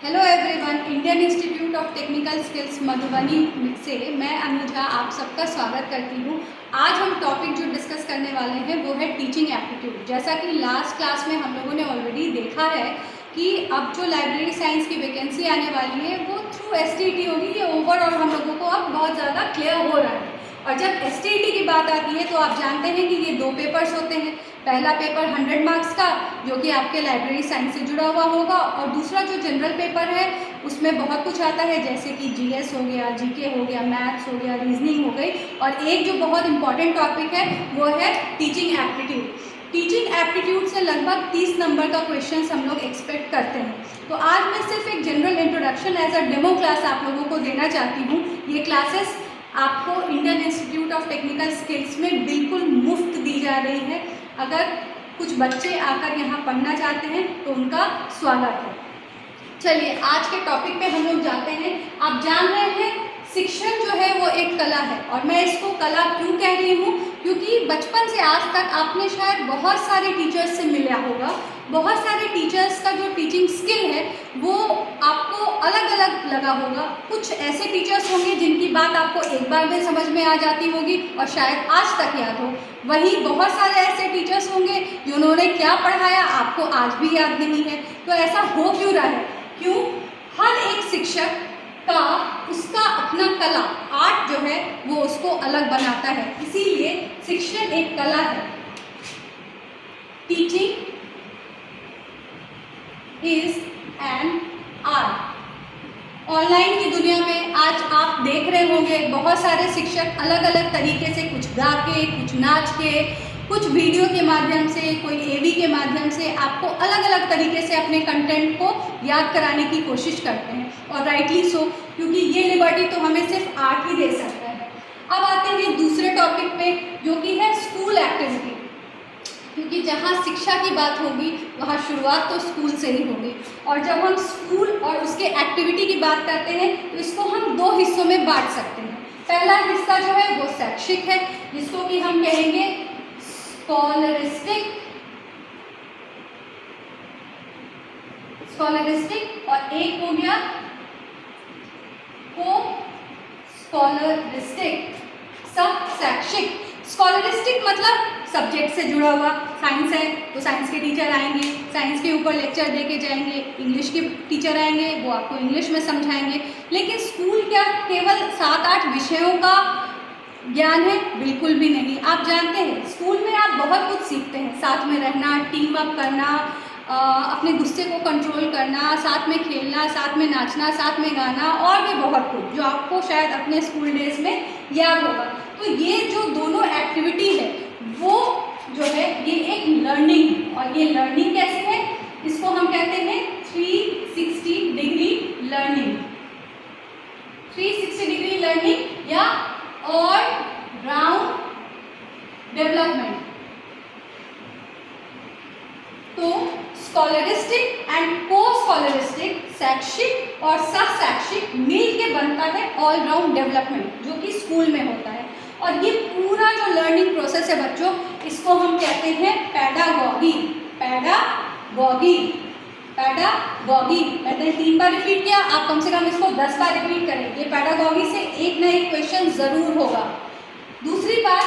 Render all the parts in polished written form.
Hello everyone, Indian Institute of Technical skills Madhubani से मैं अनुजा आप सबका स्वागत करती हूँ। आज हम टॉपिक जो डिस्कस करने वाले हैं वो है टीचिंग एप्टीट्यूड। जैसा कि लास्ट क्लास में हम लोगों ने ऑलरेडी देखा है कि अब जो लाइब्रेरी साइंस की वैकेंसी आने वाली है वो थ्रू STT होगी। ये ओवरऑल हम लोगों को अब बहुत ज़्यादा क्लियर हो रहा है। और जब STT की बात आती है तो आप जानते हैं कि ये 2 पेपर्स होते हैं। पहला पेपर 100 मार्क्स का जो कि आपके लाइब्रेरी साइंस से जुड़ा हुआ होगा, और दूसरा जो जनरल पेपर है उसमें बहुत कुछ आता है, जैसे कि GS हो गया, GK हो गया, मैथ्स हो गया, रीजनिंग हो गई, और एक जो बहुत इंपॉर्टेंट टॉपिक है वो है टीचिंग एप्टीट्यूड। टीचिंग एप्टीट्यूड से लगभग 30 नंबर का क्वेश्चन हम लोग एक्सपेक्ट करते हैं। तो आज मैं सिर्फ एक general introduction as a demo class आप लोगों को देना चाहती हूँ। ये क्लासेस आपको Indian Institute of Technical Skills में बिल्कुल मुफ्त दी जा रही है। अगर कुछ बच्चे आकर यहाँ पढ़ना चाहते हैं तो उनका स्वागत है। चलिए आज के टॉपिक पे हम लोग जाते हैं। आप जान रहे हैं शिक्षण जो है वो एक कला है, और मैं इसको कला क्यों कह रही हूँ, क्योंकि बचपन से आज तक आपने शायद बहुत सारे टीचर्स से मिला होगा। बहुत सारे टीचर्स का जो टीचिंग स्किल है वो आपको अलग अलग लगा होगा। कुछ ऐसे टीचर्स होंगे जिनकी बात आपको एक बार में समझ में आ जाती होगी और शायद आज तक याद हो। वहीं बहुत सारे ऐसे टीचर्स होंगे जिन्होंने क्या पढ़ाया आपको आज भी याद नहीं है। तो ऐसा हो क्यों रहा है? क्यों? हर एक शिक्षक का उसका अपना कला, आर्ट जो है वो उसको अलग बनाता है। इसीलिए शिक्षण एक कला है। Teaching is an art. Online की दुनिया में आज आप देख रहे होंगे बहुत सारे शिक्षक अलग अलग तरीके से, कुछ गा के, कुछ नाच के, कुछ वीडियो के माध्यम से, कोई AV के माध्यम से आपको अलग अलग तरीके से अपने कंटेंट को याद कराने की कोशिश करते हैं, और राइटली सो, क्योंकि ये लिबर्टी तो हमें सिर्फ आर्ट ही दे सकता है। अब आते हैं दूसरे टॉपिक पे जो कि है स्कूल एक्टिविटी, क्योंकि जहाँ शिक्षा की बात होगी वहाँ शुरुआत तो स्कूल से ही होगी। और जब हम स्कूल और उसके एक्टिविटी की बात करते हैं तो इसको हम 2 हिस्सों में बांट सकते हैं। पहला हिस्सा जो है वो शैक्षिक है, जिसको कि हम कहेंगे स्कॉलरिस्टिक, और एक हो गया को स्कॉलरिस्टिक, सब शैक्षिक। स्कॉलरिस्टिक मतलब सब्जेक्ट से जुड़ा हुआ। साइंस है तो साइंस के टीचर आएंगे, साइंस के ऊपर लेक्चर दे के जाएंगे। इंग्लिश के टीचर आएंगे, वो आपको इंग्लिश में समझाएंगे। लेकिन स्कूल क्या केवल 7-8 विषयों का ज्ञान है? बिल्कुल भी नहीं। आप जानते हैं स्कूल में आप बहुत कुछ सीखते हैं, साथ में रहना, टीम अप करना, अपने गुस्से को कंट्रोल करना, साथ में खेलना, साथ में नाचना, साथ में गाना, और भी बहुत कुछ जो आपको शायद अपने स्कूल डेज में याद होगा। तो ये जो दोनों एक्टिविटी है वो जो है ये एक लर्निंग है। और ये लर्निंग कैसे है? इसको हम कहते हैं 360 डिग्री लर्निंग। 360 डिग्री लर्निंग या ऑल राउंड डेवलपमेंट। तो स्कॉलरिस्टिक एंड को स्कॉलरिस्टिक, शैक्षिक और सह-शैक्षिक मिल के बनता है ऑल राउंड डेवलपमेंट, जो कि स्कूल में होता है। और ये पूरा जो लर्निंग प्रोसेस है बच्चों, इसको हम कहते हैं पैडागॉगी। Pedagogy, pedagogy. मैंने 3 बार रिपीट किया, आप कम से कम इसको 10 बार रिपीट करें। ये पैडागॉगी से एक ना एक क्वेश्चन जरूर होगा। दूसरी बात,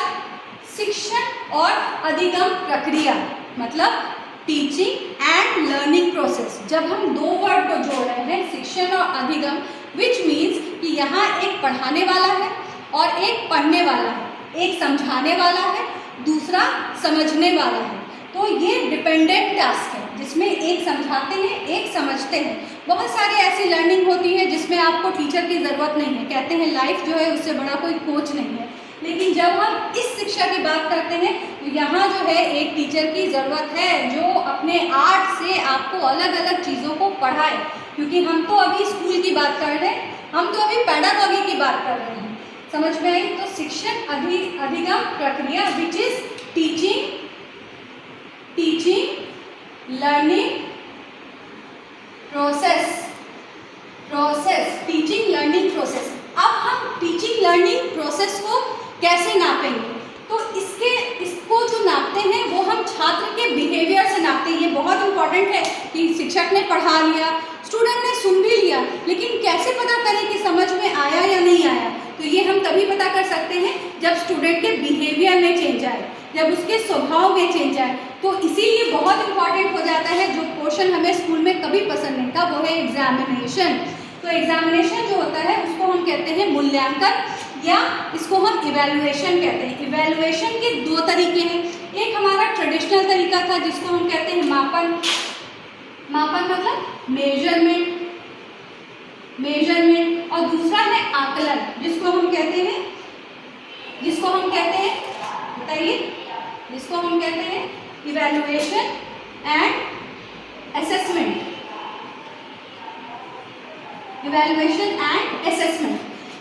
शिक्षण और अधिगम प्रक्रिया, मतलब टीचिंग एंड लर्निंग प्रोसेस। जब हम 2 वर्ड को जोड़ रहे हैं, शिक्षण और अधिगम, विच मीन्स कि यहाँ एक पढ़ाने वाला है और एक पढ़ने वाला है, एक समझाने वाला है, दूसरा समझने वाला है। तो ये डिपेंडेंट टास्क है जिसमें एक समझाते हैं, एक समझते हैं। बहुत सारी ऐसी लर्निंग होती है जिसमें आपको टीचर की ज़रूरत नहीं है। कहते हैं लाइफ जो है उससे बड़ा कोई कोच नहीं है। लेकिन जब हम इस शिक्षा की बात करते हैं तो यहाँ जो है एक टीचर की ज़रूरत है जो अपने आर्ट से आपको अलग अलग चीज़ों को पढ़ाए। क्योंकि हम तो अभी स्कूल की बात कर रहे हैं, हम तो अभी पैडागॉगी की बात कर रहे हैं। समझ में आई? तो शिक्षण अधिगम प्रक्रिया which is teaching learning process, teaching learning process. अब हम टीचिंग लर्निंग प्रोसेस को कैसे नापेंगे? तो इसको जो नापते हैं वो हम छात्र के बिहेवियर से नापते हैं। ये बहुत इंपॉर्टेंट है कि शिक्षक ने पढ़ा लिया, स्टूडेंट ने सुन भी तो ये हम तभी पता कर सकते हैं जब स्टूडेंट के बिहेवियर में चेंज आए, जब उसके स्वभाव में चेंज आए। तो इसीलिए बहुत इंपॉर्टेंट हो जाता है, जो पोर्शन हमें स्कूल में कभी पसंद नहीं था वो है एग्जामिनेशन। तो एग्जामिनेशन जो होता है उसको हम कहते हैं मूल्यांकन, या इसको हम इवैल्यूएशन कहते हैं। इवैल्यूएशन के दो तरीके हैं, एक हमारा ट्रेडिशनल तरीका था जिसको हम कहते हैं मापन। मापन मतलब मेजरमेंट, और दूसरा है आकलन, जिसको हम कहते हैं बताइए, जिसको हम कहते हैं इवैल्यूएशन एंड असेसमेंट।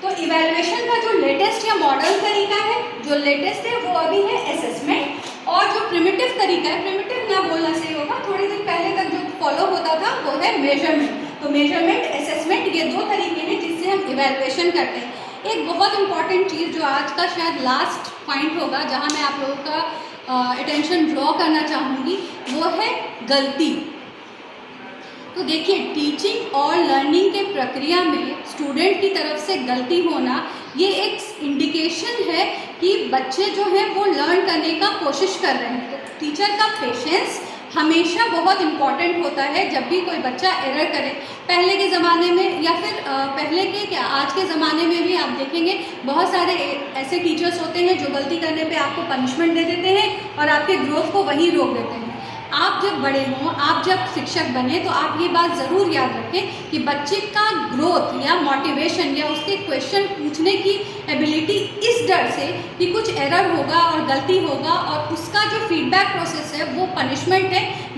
तो इवैल्यूएशन का जो लेटेस्ट या मॉडर्न तरीका है, जो लेटेस्ट है वो अभी है असेसमेंट, और जो प्रिमिटिव तरीका है, प्रिमिटिव ना बोलना सही होगा, थोड़ी दिन पहले तक जो फॉलो होता था वो है मेजरमेंट। तो मेजरमेंट, असेसमेंट, ये दो तरीके हैं जिससे हम इवैल्यूएशन करते हैं। एक बहुत इंपॉर्टेंट चीज़ जो आज का शायद लास्ट पॉइंट होगा, जहाँ मैं आप लोगों का अटेंशन ड्रॉ करना चाहूँगी, वो है गलती। तो देखिए, टीचिंग और लर्निंग के प्रक्रिया में स्टूडेंट की तरफ से गलती होना ये एक इंडिकेशन है कि बच्चे जो हैं वो लर्न करने का कोशिश कर रहे हैं। तो टीचर का पेशेंस हमेशा बहुत इम्पॉर्टेंट होता है जब भी कोई बच्चा एरर करे। पहले के ज़माने में या फिर पहले के क्या आज के ज़माने में भी आप देखेंगे बहुत सारे ऐसे टीचर्स होते हैं जो गलती करने पे आपको पनिशमेंट दे देते हैं और आपके ग्रोथ को वहीं रोक देते हैं। आप जब बड़े हों, आप जब शिक्षक बने, तो आप ये बात ज़रूर याद रखें कि बच्चे का ग्रोथ या मोटिवेशन या उसके क्वेश्चन पूछने की एबिलिटी इस डर से कि कुछ एरर होगा और गलती होगा और उसका जो फीडबैक प्रोसेस है वो पनिशमेंट है,